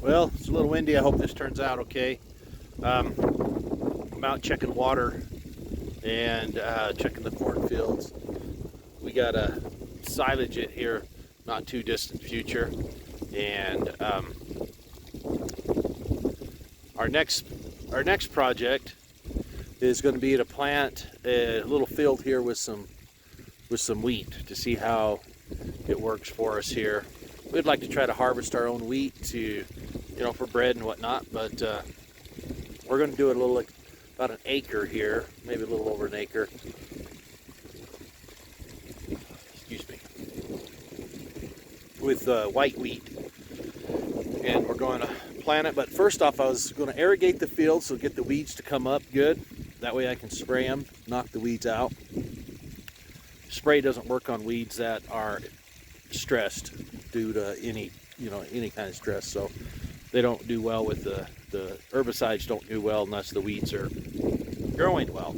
Well, it's a little windy. I hope this turns out okay. I'm out checking water and checking the cornfields. We got a silage it here, not too distant future, and our next project is going to be to plant a little field here with some wheat to see how it works for us here. We'd like to try to harvest our own wheat to, for bread and whatnot, but we're going to do it a little, like about an acre here, maybe a little over an acre. Excuse me. With white wheat, and we're going to plant it. But first off, I was going to irrigate the field so get the weeds to come up good. That way I can spray them, knock the weeds out. Spray doesn't work on weeds that are stressed due to any kind of stress, so they don't do well with the herbicides. Don't do well unless the weeds are growing well.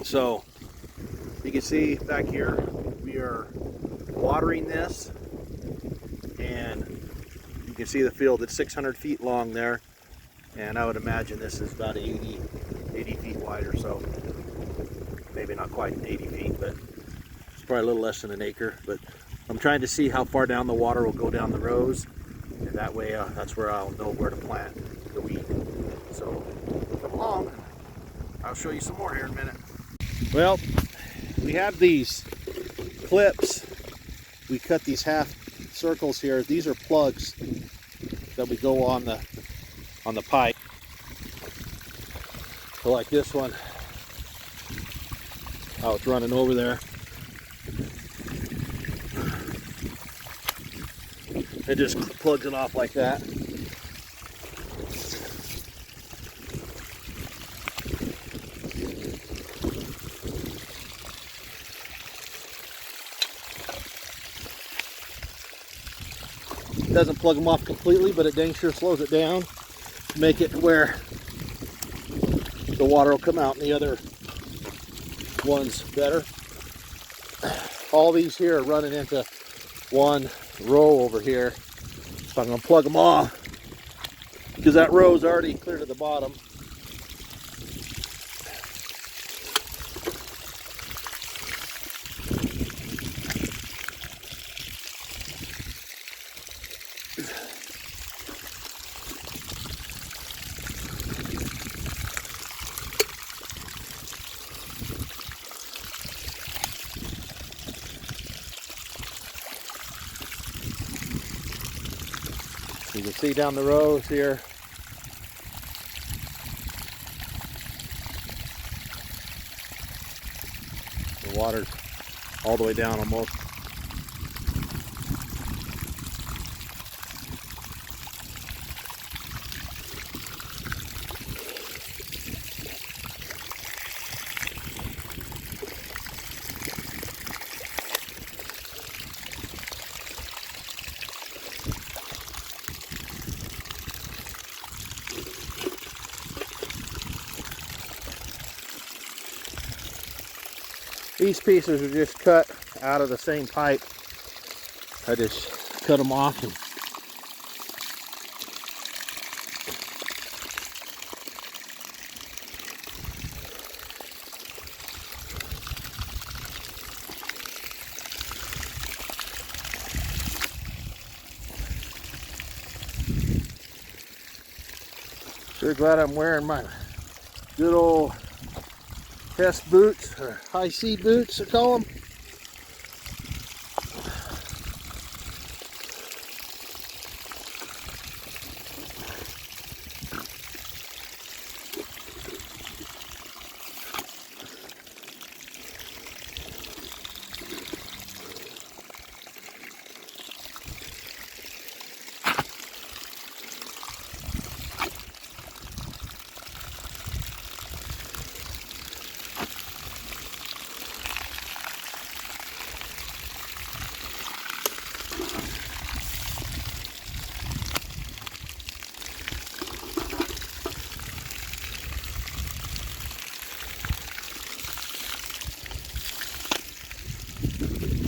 So you can see back here we are watering this, and you can see the field. It's 600 feet long there, and I would imagine this is about 80 feet wide or so. Maybe not quite 80 feet, but it's probably a little less than an acre. But I'm trying to see how far down the water will go down the rows, and that way that's where I'll know where to plant the wheat. So come along, I'll show you some more here in a minute. Well, we have these clips. We cut these half circles here. These are plugs that we go on the pipe. So like this one, how it's running over there. It just plugs it off like that. It doesn't plug them off completely, but it dang sure slows it down to make it where the water will come out in the other ones better. All these here are running into one row over here, so I'm going to plug them off because that row is already clear to the bottom. You can see down the rows here. The water's all the way down almost. These pieces are just cut out of the same pipe. I just cut them off and sure glad I'm wearing my good old test boots, or high seed boots I call them.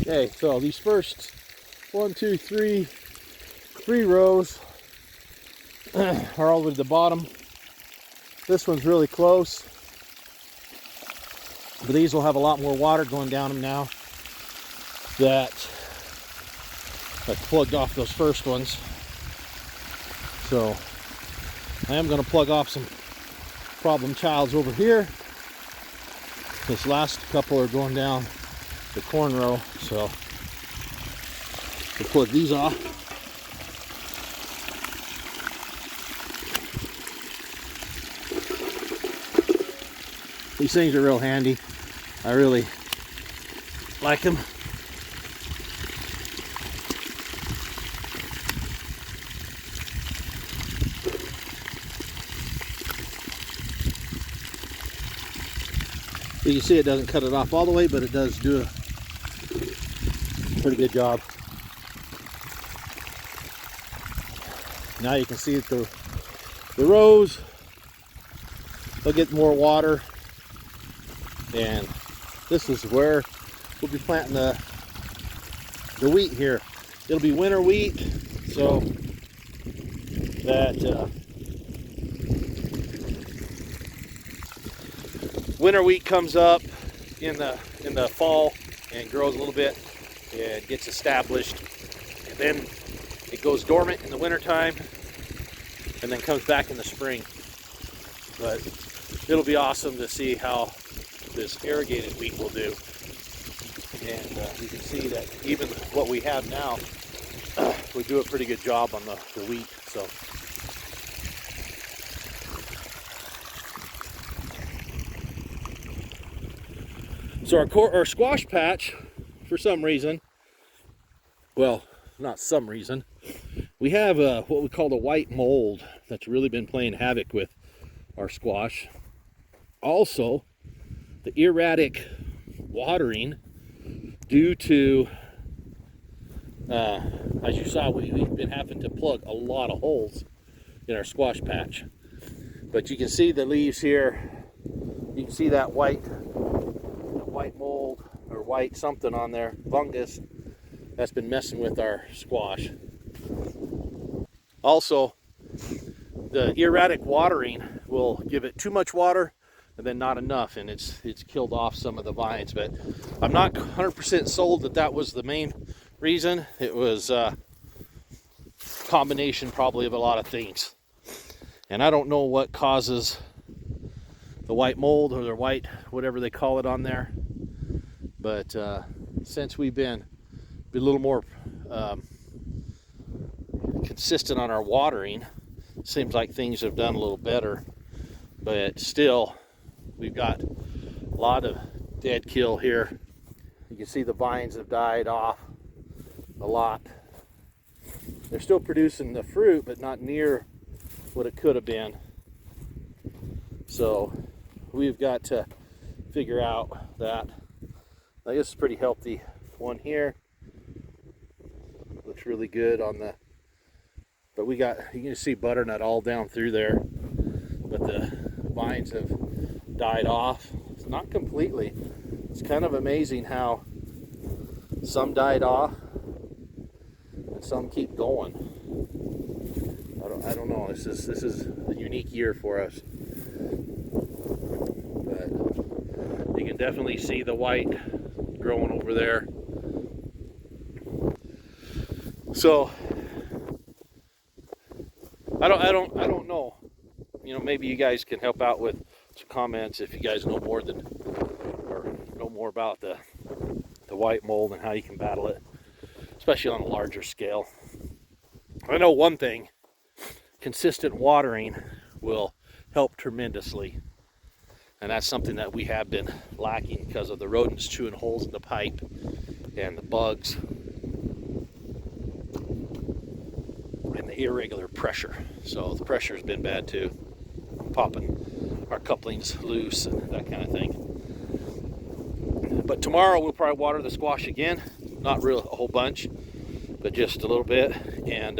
Okay, so these first 1, 2, 3, 3 rows are all the way to the bottom. This one's really close, but these will have a lot more water going down them now that I plugged off those first ones. So I am going to plug off some problem childs over here. This last couple are going down the corn row, so we'll plug these off. These things are real handy. I really like them. You can see it doesn't cut it off all the way, but it does do a pretty good job. Now you can see that the rows, they'll get more water. And this is where we'll be planting the wheat here. It'll be winter wheat, so that winter wheat comes up in the fall and grows a little bit and gets established, and then it goes dormant in the winter time and then comes back in the spring. But it'll be awesome to see how this irrigated wheat will do. And you can see that even what we have now, we do a pretty good job on the wheat. So our squash patch, for some reason, well, not some reason, we have what we call the white mold that's really been playing havoc with our squash. Also, the erratic watering due to, as you saw, we've been having to plug a lot of holes in our squash patch. But you can see the leaves here. You can see that white mold or white something on there, fungus, that's been messing with our squash. Also, the erratic watering will give it too much water and then not enough, and it's killed off some of the vines. But I'm not 100% sold that was the main reason. It was a combination probably of a lot of things, and I don't know what causes the white mold or the white whatever they call it on there. But since we've been a little more consistent on our watering, seems like things have done a little better. But still, we've got a lot of dead kill here. You can see the vines have died off a lot. They're still producing the fruit, but not near what it could have been. So we've got to figure out that. I guess it's pretty healthy one here. Looks really good on the, but you can see butternut all down through there, but the vines have died off. It's not completely. It's kind of amazing how some died off and some keep going. I don't know. This is a unique year for us. But you can definitely see the white growing over there. So I don't know. You know, maybe you guys can help out with some comments if you guys know more about the white mold and how you can battle it, especially on a larger scale. I know one thing: consistent watering will help tremendously. And that's something that we have been lacking because of the rodents chewing holes in the pipe and the bugs and the irregular pressure. So the pressure has been bad too, popping our couplings loose and that kind of thing. But tomorrow we'll probably water the squash again, not a whole bunch, but just a little bit, and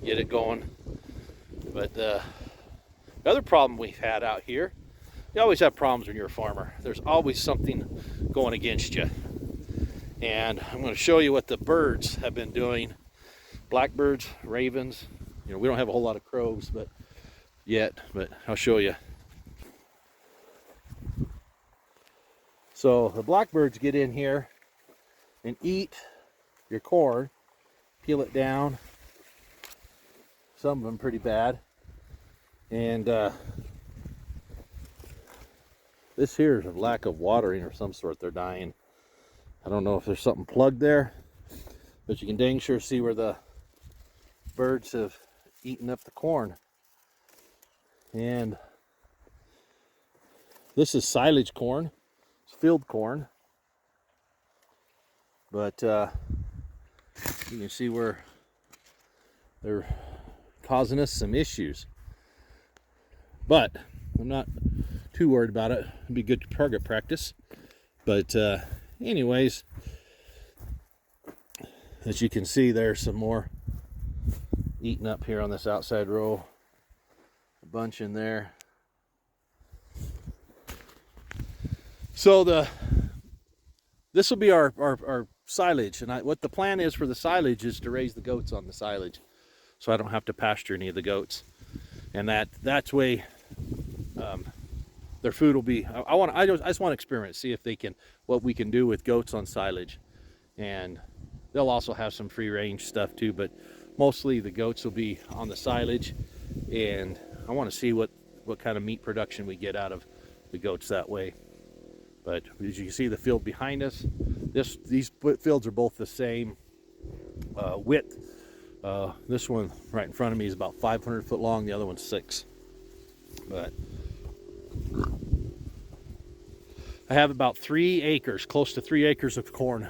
get it going. But the other problem we've had out here, you always have problems when you're a farmer. There's always something going against you. And I'm going to show you what the birds have been doing blackbirds, ravens. You know, we don't have a whole lot of crows, but I'll show you. So the blackbirds get in here and eat your corn, peel it down. Some of them pretty bad. And this here is a lack of watering or some sort. They're dying. I don't know if there's something plugged there, but you can dang sure see where the birds have eaten up the corn. And this is silage corn. It's field corn. But you can see where they're causing us some issues. But I'm not too worried about it. It'd be good target practice. But anyways, as you can see, there's some more eaten up here on this outside row. A bunch in there. So this will be our silage, and what the plan is for the silage is to raise the goats on the silage, so I don't have to pasture any of the goats, and that's way their food will be. I just want to experiment, see if what we can do with goats on silage, and they'll also have some free range stuff too, but mostly the goats will be on the silage, and I want to see what kind of meat production we get out of the goats that way. But as you can see, the field behind us, these fields are both the same width. This one right in front of me is about 500 foot long. The other one's 6. But I have about 3 acres, close to 3 acres of corn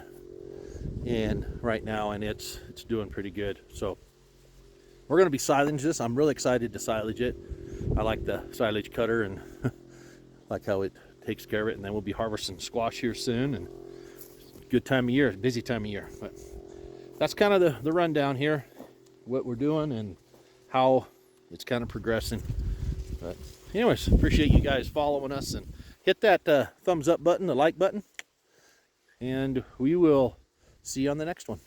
right now, and it's doing pretty good. So we're going to be silaging this. I'm really excited to silage it. I like the silage cutter and like how it takes care of it, and then we'll be harvesting squash here soon, and good time of year, busy time of year. But that's kind of the rundown here, what we're doing and how it's kind of progressing. But anyways, appreciate you guys following us, and hit that thumbs up button, the like button, and we will see you on the next one.